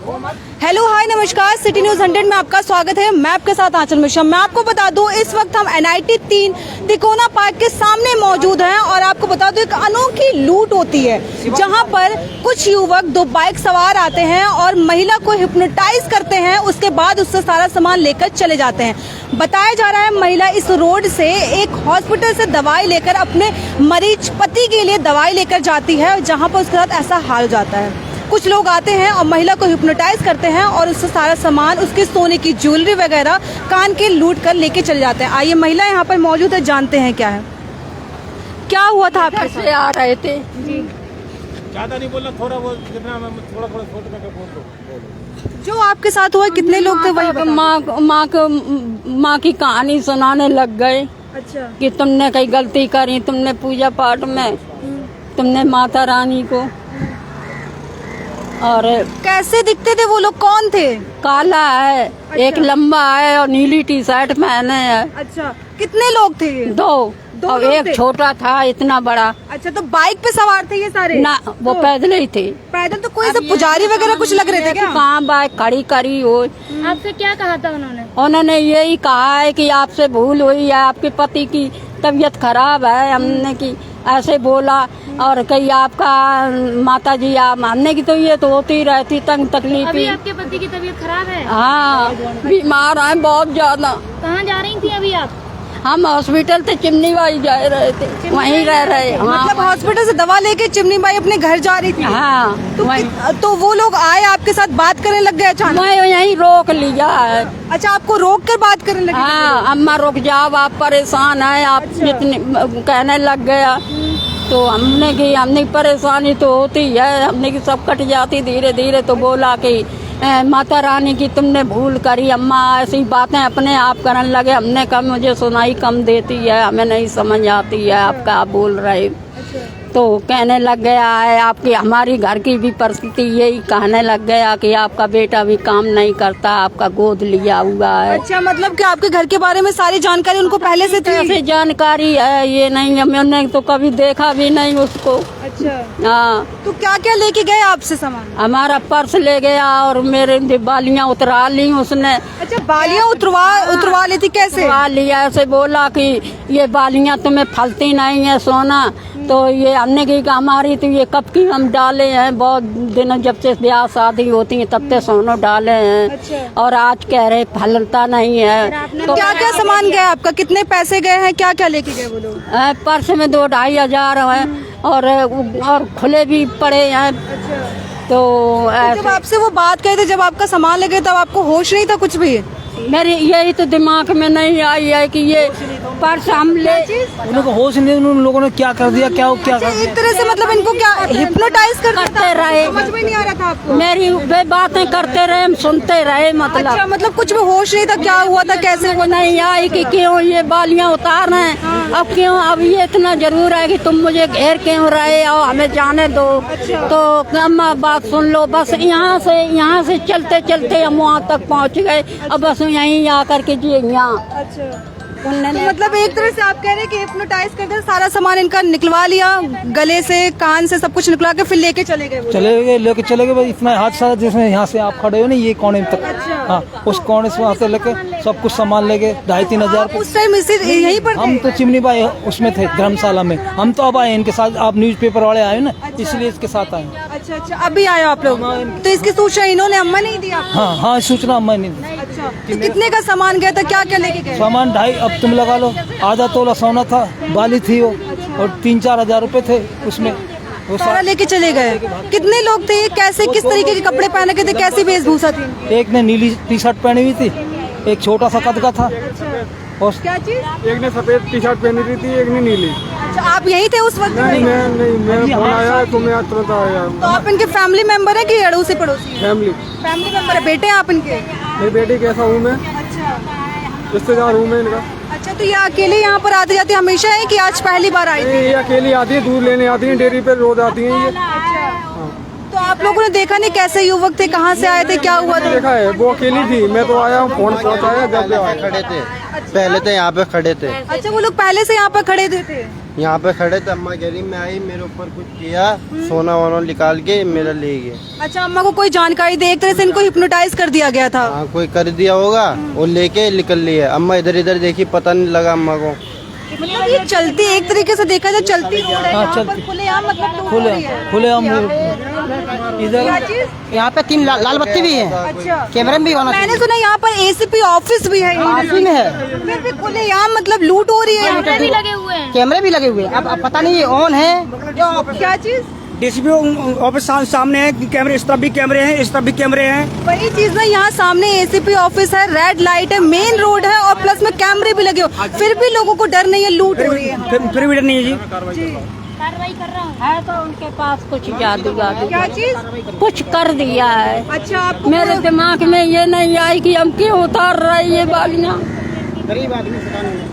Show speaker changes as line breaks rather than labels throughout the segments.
Hello hi नमस्कार, city news 100 में आपका स्वागत है। मैं आपके साथ आंचल मिश्रा। मैं आपको बता दूं इस वक्त हम NIT 3 तिकोना पार्क के सामने मौजूद हैं और आपको बता दूं एक अनोखी लूट होती है जहां पर कुछ युवक 2 बाइक सवार आते हैं और महिला को हिप्नोटाइज करते हैं, उसके बाद उससे सारा सामान लेकर चले जाते हैं। बताया जा रहा है महिला इस रोड से एक हॉस्पिटल से दवाई लेकर अपने मरीज पति के लिए दवाई लेकर जाती है, जहाँ पर उसके साथ ऐसा हाल हो जाता है। कुछ लोग आते हैं और महिला को हिप्नोटाइज करते हैं और उससे सारा सामान, उसके सोने की ज्वेलरी वगैरह, कान के लूट कर लेके चले जाते हैं। आइए महिला यहाँ पर मौजूद है, जानते हैं क्या है, क्या हुआ था आपके साथ।
आ रहे थे
जी, ज्यादा नहीं बोलना, थोड़ा वो जितना थोड़ा छोटे में बोल दो।
जो आपके साथ हुआ, कितने लोग थे वही
माँ की कहानी सुनाने लग गए।
अच्छा,
कि तुमने कई गलती करी, तुमने पूजा पाठ में, तुमने माता रानी को। और
कैसे दिखते थे वो लोग, कौन थे।
काला है,
अच्छा।
एक लंबा है और नीली टी-शर्ट पहने है।
अच्छा, कितने लोग थे ये।
दो और
लोग
एक
थे?
छोटा था, इतना बड़ा
अच्छा, तो बाइक पे सवार थे ये सारे
ना, वो पैदल ही थे।
पैदल। तो कोई सब पुजारी वगैरह कुछ लग रहे थे क्या।
कहाँ बाइक खड़ी करी हो।
आपसे क्या कहा था उन्होंने।
उन्होंने यही कहा है कि आपसे भूल हुई है, आपके पति की तबीयत खराब है, हमने की ऐसे बोला। और कहीं आपका माता जी आप, हमने की तो ये तो होती रहती तंग तकलीफ।
अभी आपके पति की तबीयत खराब है।
हाँ, बीमार है बहुत ज्यादा।
कहाँ जा रही थी अभी आप।
हम हॉस्पिटल से चिमनी बाई जा रहे थे, वहीं रह रहे। हाँ,
मतलब हॉस्पिटल से दवा लेके चिमनी बाई अपने घर जा रही थी।
हाँ,
तो वो लोग आए आपके साथ बात करने लग गए अचानक।
मैं यहीं रोक लिया है।
अच्छा, आपको रोक कर बात करने लगे।
हाँ, अम्मा रुक जाओ, आप परेशान है, आप जितने कहने लग गया। तो हमने परेशानी तो होती है, हमने की सब कट जाती धीरे धीरे। तो बोला कि माता रानी की तुमने भूल करी, अम्मा ऐसी बातें अपने आप करने लगे। हमने कहा मुझे सुनाई कम देती है, हमें नहीं समझ आती है आप क्या बोल रहे। तो कहने लग गया है आपकी, हमारी घर की भी परिस्थिति यही कहने लग गया कि आपका बेटा भी काम नहीं करता, आपका गोद लिया हुआ है।
अच्छा, मतलब कि आपके घर के बारे में सारी जानकारी उनको पहले से थी।
कैसे जानकारी है ये नहीं, हमने तो कभी देखा भी नहीं उसको।
अच्छा,
हाँ,
तो क्या क्या लेके गए आपसे सामान।
हमारा पर्स ले गया और मेरे बालियां उतरा ली उसने।
अच्छा, बालियां उतरवा ली थी, कैसे।
उतरा लिया, ऐसे बोला कि ये बालियां तुम्हें फलती नहीं है सोना। तो ये हमने की हमारी तो ये कब की हम डाले हैं, बहुत दिनों जब से ब्याह शादी होती है तब से सोनो डाले हैं।
अच्छा।
और आज कह रहे फलता नहीं है।
तो क्या क्या सामान गया आपका, कितने पैसे गए हैं, क्या क्या लेके गए वो लोग।
पर्स में 2-2.5 हजार है और खुले भी पड़े हैं। तो
जब आपसे वो बात कहे थे, जब आपका सामान ले गए, तब आपको होश नहीं था कुछ भी।
मेरी यही तो दिमाग में नहीं आई है कि ये पर्स हम ले।
उनको होश नहीं, उन लोगों ने क्या कर दिया, क्या
एक तरह से मतलब इनको क्या हिप्नोटाइज
करते रहे।
समझ में नहीं आ रहा था आपको।
मेरी वे बातें करते रहे, हम सुनते रहे।
अच्छा, मतलब कुछ भी होश नहीं था, क्या हुआ था, कैसे
वो नहीं आई कि क्यों ये बालियां उतार रहे हैं। अब क्यों, अब ये इतना जरूर है कि तुम मुझे घेर क्यों रहे और हमें जाने दो। तो हम बात सुन लो, बस यहाँ से चलते चलते हम वहाँ तक पहुँच गए। अब बस यहीं आकर के जी यहाँ।
अच्छा, तो मतलब एक तरह से आप कह रहे हैं कि हिप्नोटाइज करके सारा सामान इनका निकलवा लिया, गले से कान से सब कुछ निकला के फिर लेके चले गए।
लेके चले गए। इतना हादसा जिसमें यहाँ से आप खड़े हो ना, ये कोने तक। हाँ, उस कोने से वहाँ से लेके सब कुछ सामान लेके 2,500-3 हजार।
उस टाइम यहीं पर
हम तो चिमनी बाई उसमें थे, धर्मशाला में। हम तो अब आए इनके साथ, आप न्यूज़पेपर वाले आए ना, इसलिए इसके साथ आए।
अच्छा, अभी आए आप लोग। तो इसकी सूचना इन्होंने, अम्मा नहीं दी आपको।
हाँ, सूचना अम्मा ने दी।
अच्छा, तो कितने का सामान गया था, क्या क्या लेके गए।
सामान 2.5, अब तुम लगा लो, आधा तोला सोना था, बाली थी वो, और 3-4 हजार रुपए थे उसमें। वो
सारा लेके चले गए। कितने लोग थे, कैसे, किस तरीके के कपड़े पहने के थे, कैसी वेशभूषा थी।
एक ने नीली टी-शर्ट पहनी हुई थी, एक छोटा सा कद का था। और
क्या चीज।
एक ने सफेद टी-शर्ट पहनी हुई थी, एक ने नीली।
अच्छा, आप यहीं थे उस वक्त।
नहीं, मैं फोन आया तो मैं तुरंत आया।
तो आप इनके फैमिली मेंबर है कि अड़ोसी पड़ोसी।
फैमिली
मेंबर है, बेटे हैं आप इनके।
मेरी बेटी कैसा हूँ मैं, रिश्तेदार हूँ मैं इनका।
अच्छा, तो ये अकेले यहाँ पर आते जाते हमेशा है कि आज पहली बार आई थी।
ये अकेली आती है, दूध लेने आती है, डेयरी पे रोज आती है ये।
तो आप लोगों ने देखा नहीं कैसे युवक थे, कहाँ से आए थे, क्या हुआ था।
देखा है, वो अकेली थी, मैं तो आया हूँ, फोन पहुँचाया जब
खड़े थे, पहले तो यहाँ पे खड़े थे।
अच्छा, वो लोग पहले से यहाँ पर खड़े थे।
यहाँ पे खड़े थे, अम्मा कह रही मैं आई, मेरे ऊपर कुछ किया, सोना वोना निकाल के मेरा ले गए।
अच्छा, अम्मा को कोई जानकारी दे, एक तरह से इनको हिप्नोटाइज कर दिया गया था।
हाँ, कोई कर दिया होगा और लेके निकल लिया। अम्मा इधर इधर देखी, पता नहीं लगा अम्मा को।
मतलब ये चलती, एक तरीके से देखा जाए चलती रोड है,
हाँ,
यहाँ पर
चलती।
खुलेआम मतलब लूट हो
खुले
रही है।
खुले हम इधर
क्या चीज?
यहाँ पे 3 लाल बत्ती भी है,
अच्छा,
कैमरे में भी होना
मैंने
चाहिए।
सुना यहाँ पर एसीपी ऑफिस भी है,
ऑफिस में है,
फिर भी खुलेआम मतलब लूट हो रही है।
कैमरे भी लगे हुए हैं।
कैमरे भी लगे हुए हैं। अब पता नहीं ये ऑन है।
क्या चीज?
डीसीपी ऑफिस सामने है, कैमरे इस तरफ भी कैमरे हैं, इस तरफ भी कैमरे हैं।
वही चीज ना, यहाँ सामने एसीपी ऑफिस है, रेड लाइट है, मेन रोड है और प्लस में कैमरे भी लगे हो, फिर भी लोगों को डर नहीं है, लूट हो रही है।
फिर भी डर नहीं है जी।
कार्रवाई कर रहा हूँ।
है तो उनके पास कुछ जादू वादू
क्या चीज?
कुछ कर दिया है।
अच्छा, आपको
मेरे दिमाग में ये नहीं आई कि हम क्यों उतार रहे ये बालियाँ।
गरीब आदमी पता नहीं।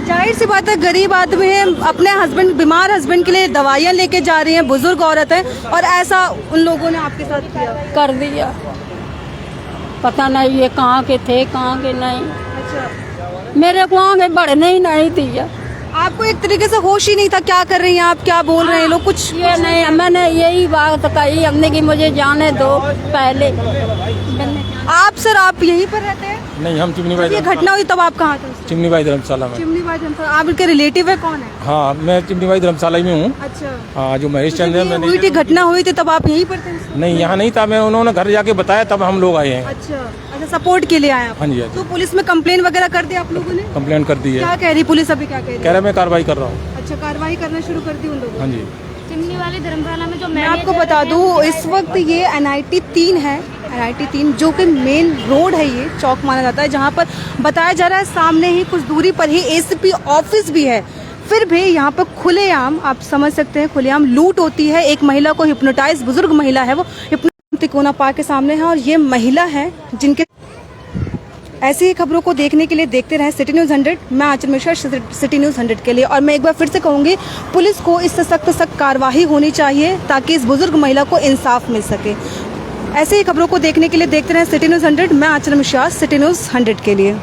जाहिर सी बात है, गरीब आदमी है, अपने हस्बैंड, बीमार हस्बैंड के लिए दवाइयाँ लेके जा रही हैं, बुजुर्ग औरत है, और ऐसा उन लोगों ने आपके साथ किया।
कर दिया, पता नहीं ये कहाँ के थे कहाँ के नहीं।
अच्छा,
मेरे को आगे बढ़ने ही नहीं दिया।
आपको एक तरीके से होश ही नहीं था, क्या कर रही हैं आप, क्या बोल रहे हैं लोग, कुछ
ये नहीं, मैंने यही बात कही हमने कि मुझे जाने दो पहले।
आप सर, आप यहीं पर रहते हैं?
नहीं, हम चिमनी
ये घटना हुई तब आप कहाँ थे?
चिमनी बाई धर्मशाला में।
चिमनी बाई धर्मशाला। आप इनके रिलेटिव है, कौन है?
हाँ, मैं चिमनी बाई धर्मशाला में हूँ।
अच्छा,
हाँ, जो महेश
जब
चंद्र
ये
है,
हुई थी, घटना हुई थी, तब आप यहीं पर थे?
नहीं, यहाँ नहीं था मैं, उन्होंने घर जाके बताया तब हम लोग आए हैं।
अच्छा अच्छा, सपोर्ट के लिए आए आप?
हाँ जी, हाँ जी।
तो पुलिस में कंप्लेन वगैरह कर दी आप लोगों ने?
कंप्लेंट कर दी है।
क्या कह रही पुलिस, अभी क्या कह रही?
कह रहे मैं कार्रवाई कर रहा हूँ।
अच्छा, कार्रवाई करना शुरू कर दी उन लोगों ने?
हाँ जी।
चिमनी वाली धर्मशाला में जो
मैं आपको बता दूं, इस वक्त ये NIT 3 है, NIT 3 जो कि मेन रोड है, ये चौक माना जाता है, जहाँ पर बताया जा रहा है सामने ही कुछ दूरी पर ही एसीपी ऑफिस भी है, फिर भी यहाँ पर खुलेआम, आप समझ सकते हैं, खुलेआम लूट होती है। एक महिला को हिप्नोटाइज, बुजुर्ग महिला है वो, तिकोना पार्क के सामने है, और ये महिला है जिनके ऐसी ही खबरों को देखने के लिए देखते रहे सिटी न्यूज़ 100। मैं आंचल मिश्रा, सिटी न्यूज़ 100 के लिए। और मैं एक बार फिर से कहूँगी, पुलिस को इससे सख्त कार्रवाई होनी चाहिए ताकि इस बुजुर्ग महिला को इंसाफ मिल सके। ऐसे ही खबरों को देखने के लिए देखते रहे सिटी न्यूज़ 100। मैं आंचल मिश्रा, सिटी न्यूज़ 100 के लिए।